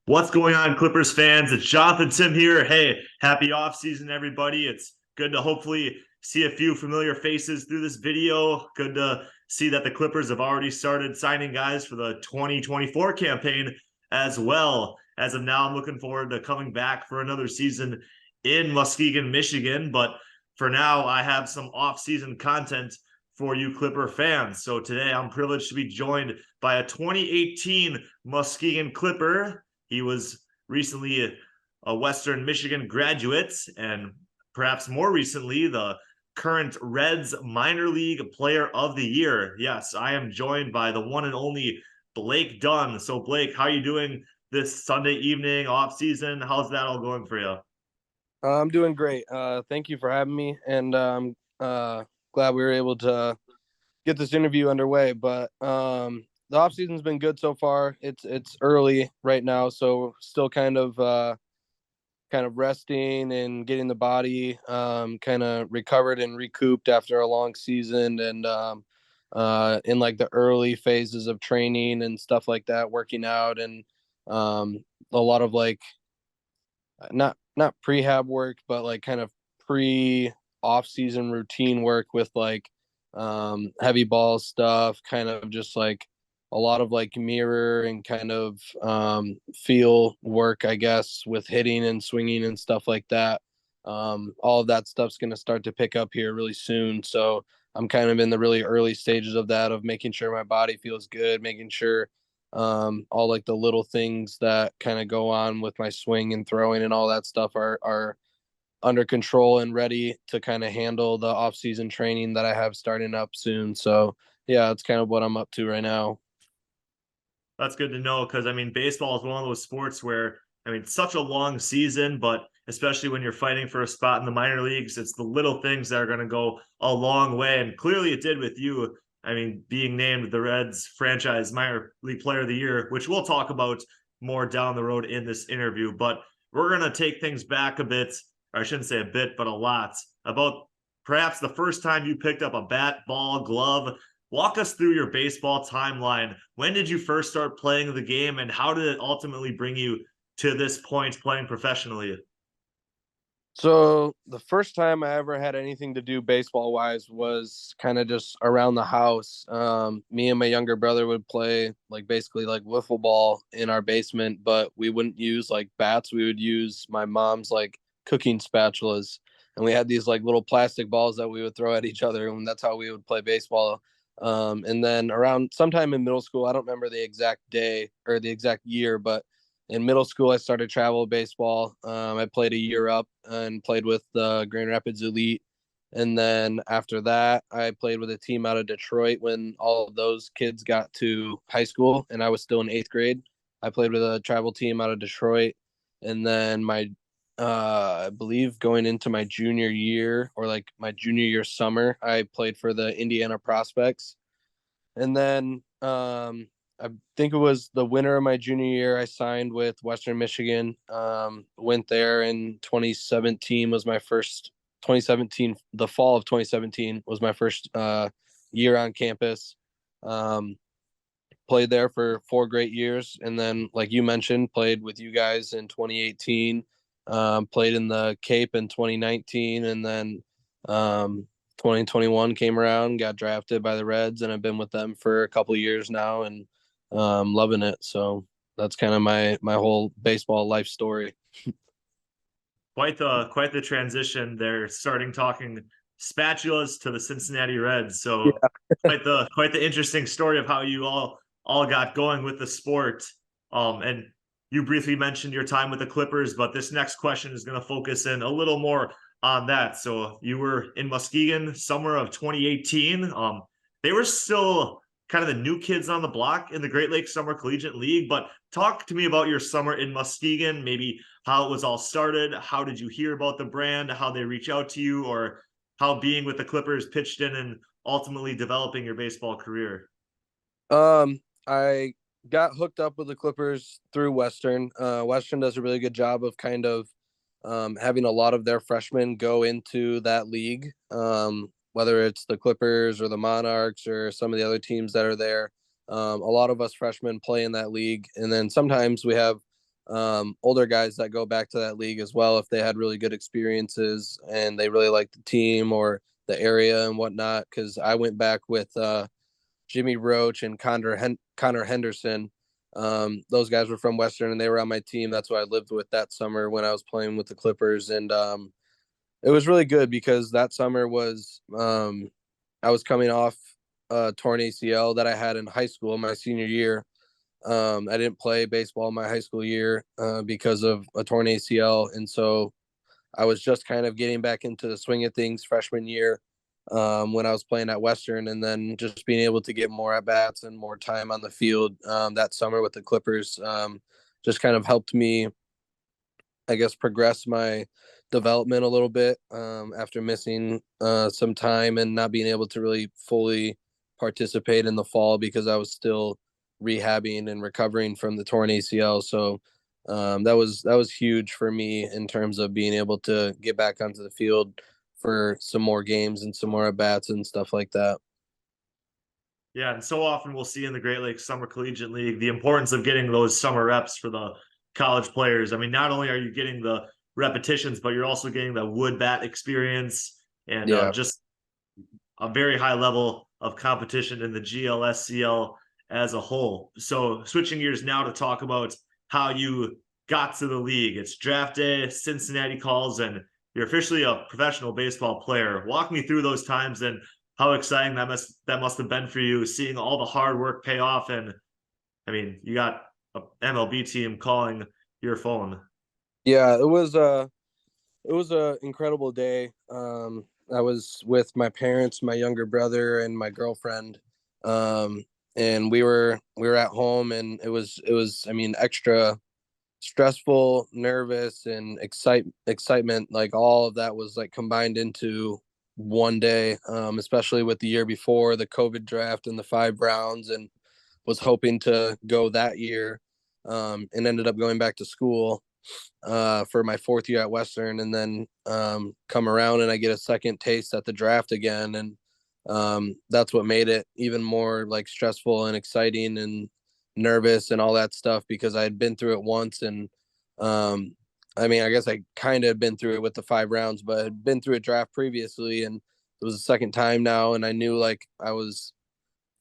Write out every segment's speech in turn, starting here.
What's going on, Clippers fans? It's Jonathan Timm here. Hey, happy off season, everybody. It's good to hopefully see a few familiar faces through this video. Good to see that the Clippers have already started signing guys for the 2024 campaign as well. As of now, I'm looking forward to coming back for another season in Muskegon, Michigan. But for now, I have some off-season content for you Clipper fans. So today I'm privileged to be joined by a 2018 Muskegon Clipper. He was recently a Western Michigan graduate and perhaps more recently the current Reds minor league player of the year. Yes, I am joined by the one and only Blake Dunn. So Blake, how are you doing this Sunday evening off season? How's that all going for you? I'm doing great. Thank you for having me, and glad we were able to get this interview underway. But the off season's been good so far. It's early right now, so still kind of resting and getting the body kind of recovered and recouped after a long season, and in like the early phases of training and stuff like that, working out and a lot of like not prehab work, but like kind of pre off season routine work with like heavy ball stuff, kind of just like a lot of like mirror and kind of feel work, I guess, with hitting and swinging and stuff like that. All of that stuff's going to start to pick up here really soon. So I'm kind of in the really early stages of that, of making sure my body feels good, making sure all like the little things that kind of go on with my swing and throwing and all that stuff are under control and ready to kind of handle the off season training that I have starting up soon. So yeah, it's kind of what I'm up to right now. That's good to know because I mean, baseball is one of those sports where I mean, it's such a long season, but especially when you're fighting for a spot in the minor leagues, it's the little things that are going to go a long way. And clearly, it did with you. I mean, being named the Reds franchise minor league player of the year, which we'll talk about more down the road in this interview. But we're going to take things back a bit, or I shouldn't say a bit, but a lot about perhaps the first time you picked up a bat, ball, glove. Walk us through your baseball timeline. When did you first start playing the game, and how did it ultimately bring you to this point playing professionally? So the first time I ever had anything to do baseball wise was kind of just around the house. Me and my younger brother would play like basically like wiffle ball in our basement, but we wouldn't use like bats. We would use my mom's like cooking spatulas, and we had these like little plastic balls that we would throw at each other, and that's how we would play baseball. And then around sometime in middle school, I don't remember the exact day or the exact year, but in middle school, I started travel baseball. I played a year up and played with the Grand Rapids Elite. And then after that, I played with a team out of Detroit when all of those kids got to high school and I was still in eighth grade. I played with a travel team out of Detroit. And then I believe going into my junior year or like my junior year summer, I played for the Indiana Prospects. And then I think it was the winter of my junior year. I signed with Western Michigan. Went there in 2017 was my first 2017. The fall of 2017 was my first year on campus. Um, Played there for 4 great years, and then like you mentioned, played with you guys in 2018. Played in the Cape in 2019, and then 2021 came around, got drafted by the Reds, and I've been with them for a couple of years now, and loving it. So that's kind of my whole baseball life story. Quite the transition there, starting talking spatulas to the Cincinnati Reds. So Yeah. quite the interesting story of how you all got going with the sport. And you briefly mentioned your time with the Clippers, but this next question is going to focus in a little more on that. So you were in Muskegon summer of 2018. They were still kind of the new kids on the block in the Great Lakes Summer Collegiate League. But talk to me about your summer in Muskegon, maybe how it was all started. How did you hear about the brand? How they reach out to you, or how being with the Clippers pitched in and ultimately developing your baseball career? I got hooked up with the Clippers through Western. Western does a really good job of kind of having a lot of their freshmen go into that league, whether it's the Clippers or the Monarchs or some of the other teams that are there. A lot of us freshmen play in that league, and then sometimes we have older guys that go back to that league as well if they had really good experiences and they really liked the team or the area and whatnot. Because I went back with Jimmy Roach and Connor Henderson. Those guys were from Western and they were on my team. That's what I lived with that summer when I was playing with the Clippers. And it was really good because that summer was I was coming off a torn ACL that I had in high school my senior year. I didn't play baseball my high school year because of a torn ACL. And so I was just kind of getting back into the swing of things freshman year when I was playing at Western, and then just being able to get more at bats and more time on the field that summer with the Clippers just kind of helped me, I guess, progress my development a little bit after missing some time and not being able to really fully participate in the fall because I was still rehabbing and recovering from the torn ACL. So that was huge for me in terms of being able to get back onto the field for some more games and some more at bats and stuff like that. Yeah, and so often we'll see in the Great Lakes Summer Collegiate League the importance of getting those summer reps for the college players. I mean, not only are you getting the repetitions, but you're also getting the wood bat experience and Yeah. just a very high level of competition in the GLSCL as a whole. So switching gears now to talk about how you got to the league. It's draft day, Cincinnati calls, and you're officially a professional baseball player. Walk me through those times and how exciting that must have been for you, seeing all the hard work pay off. And I mean, you got a MLB team calling your phone. Yeah, it was a incredible day. I was with my parents, my younger brother, and my girlfriend, and we were at home, and it was I mean extra stressful, nervous, and excitement. Like all of that was like combined into one day. Especially with the year before the COVID draft and the 5 rounds, and was hoping to go that year, and ended up going back to school for my 4th year at Western, and then come around and I get a second taste at the draft again, and that's what made it even more like stressful and exciting and nervous and all that stuff because I had been through it once, and um, I mean, I guess I kind of been through it with the 5 rounds, but I'd been through a draft previously, and it was the second time now, and I knew like I was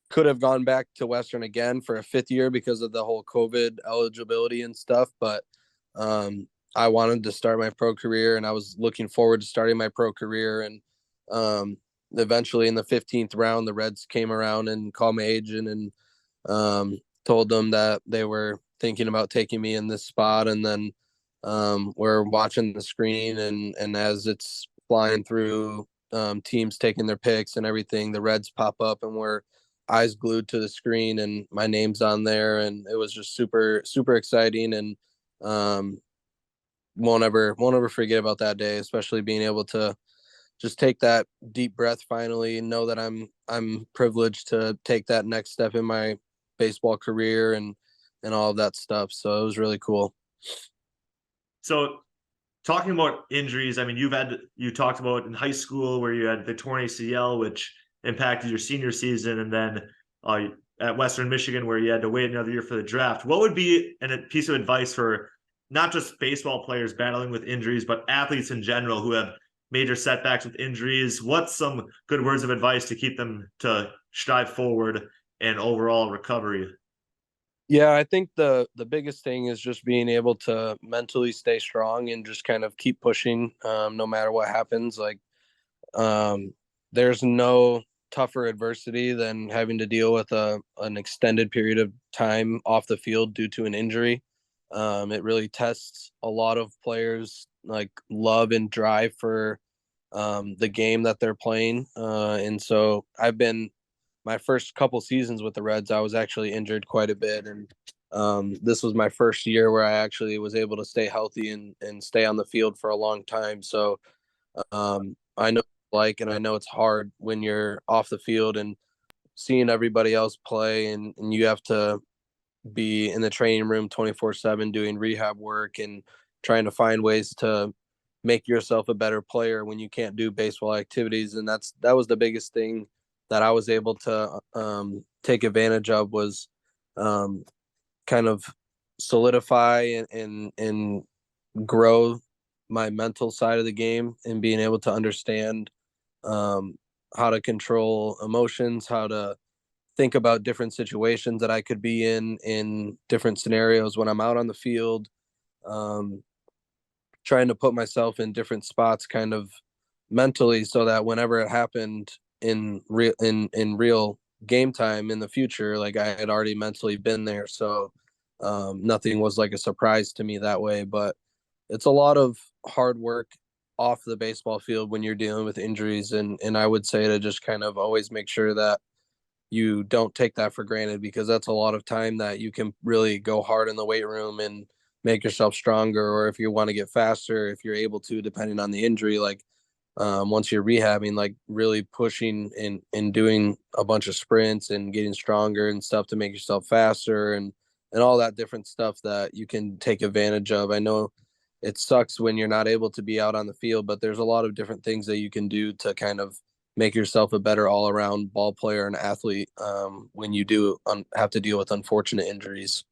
could have gone back to Western again for a 5th year because of the whole COVID eligibility and stuff. But I wanted to start my pro career and I was looking forward to starting my pro career. And eventually in the 15th round, the Reds came around and called my agent and told them that they were thinking about taking me in this spot. And then we're watching the screen and as it's flying through teams taking their picks and everything, the Reds pop up and we're eyes glued to the screen and my name's on there, and it was just super exciting, and um won't ever forget about that day, especially being able to just take that deep breath finally and know that I'm privileged to take that next step in my baseball career and all of that stuff. So it was really cool. So talking about injuries, I mean, you talked about in high school where you had the torn ACL, which impacted your senior season, and then uh, at Western Michigan where you had to wait another year for the draft. What would be a piece of advice for not just baseball players battling with injuries, but athletes in general who have major setbacks with injuries? What's some good words of advice to keep them to strive forward and overall recovery? Yeah, I think the biggest thing is just being able to mentally stay strong and just kind of keep pushing no matter what happens. Like um, there's no tougher adversity than having to deal with an extended period of time off the field due to an injury. It really tests a lot of players like love and drive for the game that they're playing. And so I've been my first couple seasons with the Reds, I was actually injured quite a bit, and this was my first year where I actually was able to stay healthy and stay on the field for a long time. So I know and I know it's hard when you're off the field and seeing everybody else play, and you have to be in the training room 24/7 doing rehab work and trying to find ways to make yourself a better player when you can't do baseball activities. And that was the biggest thing that I was able to take advantage of was um, kind of solidify and grow my mental side of the game and being able to understand um, how to control emotions, how to think about different situations that I could be in different scenarios when I'm out on the field. Um, Trying to put myself in different spots kind of mentally so that whenever it happened in real game time in the future, like I had already mentally been there, so nothing was like a surprise to me that way. But it's a lot of hard work off the baseball field when you're dealing with injuries, and I would say to just kind of always make sure that you don't take that for granted, because that's a lot of time that you can really go hard in the weight room and make yourself stronger, or if you want to get faster, if you're able to, depending on the injury, like once you're rehabbing, like really pushing and doing a bunch of sprints and getting stronger and stuff to make yourself faster, and all that different stuff that you can take advantage of. I know it sucks when you're not able to be out on the field, but there's a lot of different things that you can do to kind of make yourself a better all around ball player and athlete when you do have to deal with unfortunate injuries.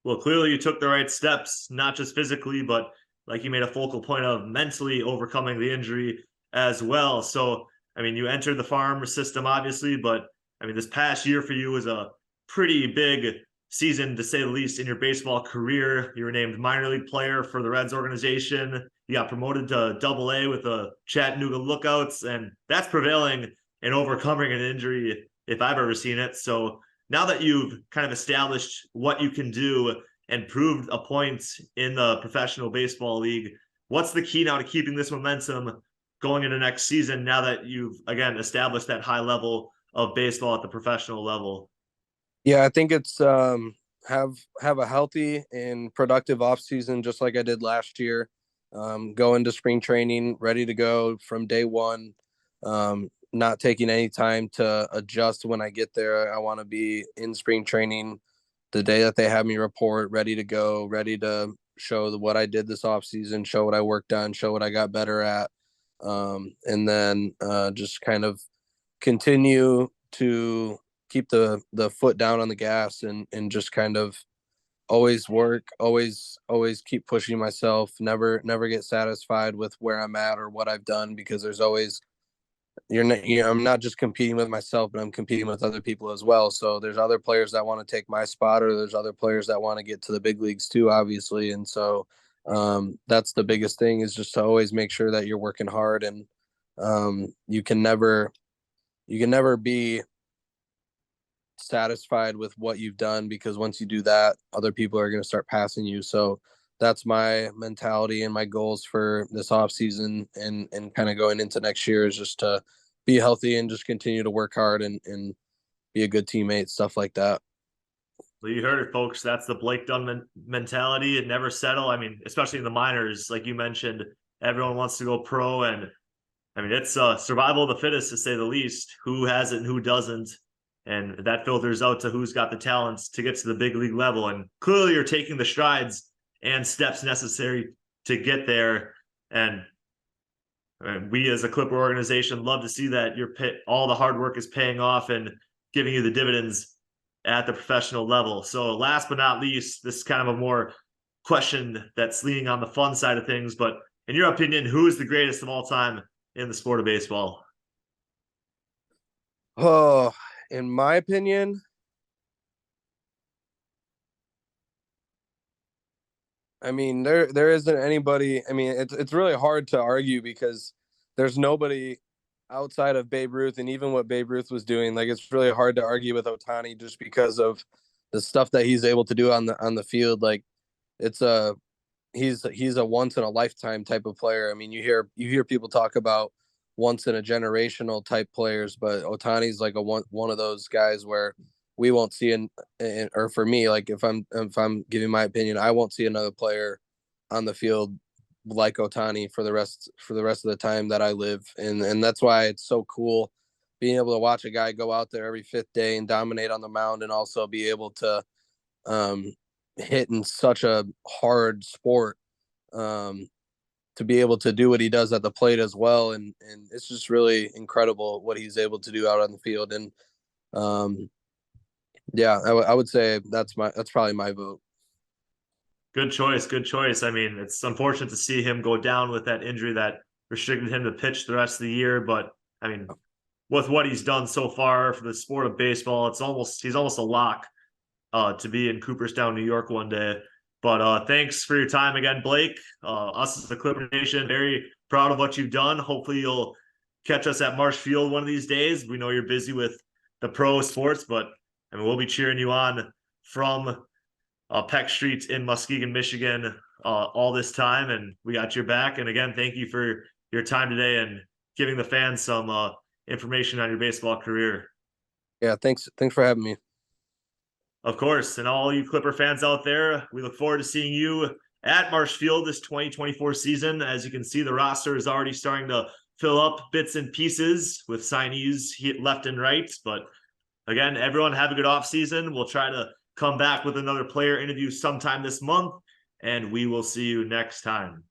Well, clearly you took the right steps, not just physically, but like you made a focal point of mentally overcoming the injury as well. So, I mean, you entered the farm system, obviously, but I mean, this past year for you was a pretty big season, to say the least, in your baseball career. You were named minor league player for the Reds organization. You got promoted to AA with the Chattanooga Lookouts, and that's prevailing and overcoming an injury if I've ever seen it. So, now that you've kind of established what you can do and proved a point in the professional baseball league, what's the key now to keeping this momentum going into next season now that you've again established that high level of baseball at the professional level? Yeah, I think it's have a healthy and productive off season, just like I did last year. Go into spring training ready to go from day one. Not taking any time to adjust when I get there. I want to be in spring training the day that they have me report, ready to go, ready to show what I did this off season, show what I worked on, show what I got better at, and then just kind of continue to keep the foot down on the gas, and just kind of always work, always keep pushing myself, never get satisfied with where I'm at or what I've done, because there's always I'm not just competing with myself, but I'm competing with other people as well. So there's other players that want to take my spot, or there's other players that want to get to the big leagues too, obviously. And so that's the biggest thing, is just to always make sure that you're working hard, and you can never be satisfied with what you've done, because once you do that, other people are going to start passing you. So that's my mentality and my goals for this off season, and kind of going into next year, is just to be healthy and just continue to work hard, and be a good teammate, stuff like that. Well, you heard it, folks. That's the Blake Dunn mentality and never settle. I mean, especially in the minors, like you mentioned, everyone wants to go pro, and I mean, it's survival of the fittest, to say the least. Who has it and who doesn't, and that filters out to who's got the talents to get to the big league level. And clearly, you're taking the strides and steps necessary to get there. And we, as a Clipper organization, love to see that all the hard work is paying off and giving you the dividends at the professional level. So, last but not least, this is kind of a more question that's leaning on the fun side of things. But in your opinion, who is the greatest of all time in the sport of baseball? Oh, in my opinion, I mean, there isn't anybody. I mean, it's really hard to argue, because there's nobody outside of Babe Ruth, and even what Babe Ruth was doing. Like, it's really hard to argue with Otani, just because of the stuff that he's able to do on the field. Like, it's a he's a once in a lifetime type of player. I mean, you hear people talk about once in a generational type players, but Otani's like one of those guys where we won't see or for me, like if I'm giving my opinion, I won't see another player on the field like Otani for the rest of the time that I live. And that's why it's so cool being able to watch a guy go out there every fifth day and dominate on the mound, and also be able to um, hit in such a hard sport, um, to be able to do what he does at the plate as well. And it's just really incredible what he's able to do out on the field. And um, Yeah, I would say that's probably my vote. Good choice. Good choice. I mean, it's unfortunate to see him go down with that injury that restricted him to pitch the rest of the year. But I mean, with what he's done so far for the sport of baseball, he's almost a lock to be in Cooperstown, New York one day. But thanks for your time again, Blake. Us as the Clipper Nation, very proud of what you've done. Hopefully you'll catch us at Marsh Field one of these days. We know you're busy with the pro sports, but I mean, we'll be cheering you on from Peck Street in Muskegon, Michigan, all this time, and we got your back. And again, thank you for your time today and giving the fans some information on your baseball career. Yeah, thanks for having me. Of course, and all you Clipper fans out there, we look forward to seeing you at Marsh Field this 2024 season. As you can see, the roster is already starting to fill up bits and pieces with signees left and right. But again, everyone have a good off season. We'll try to come back with another player interview sometime this month, and we will see you next time.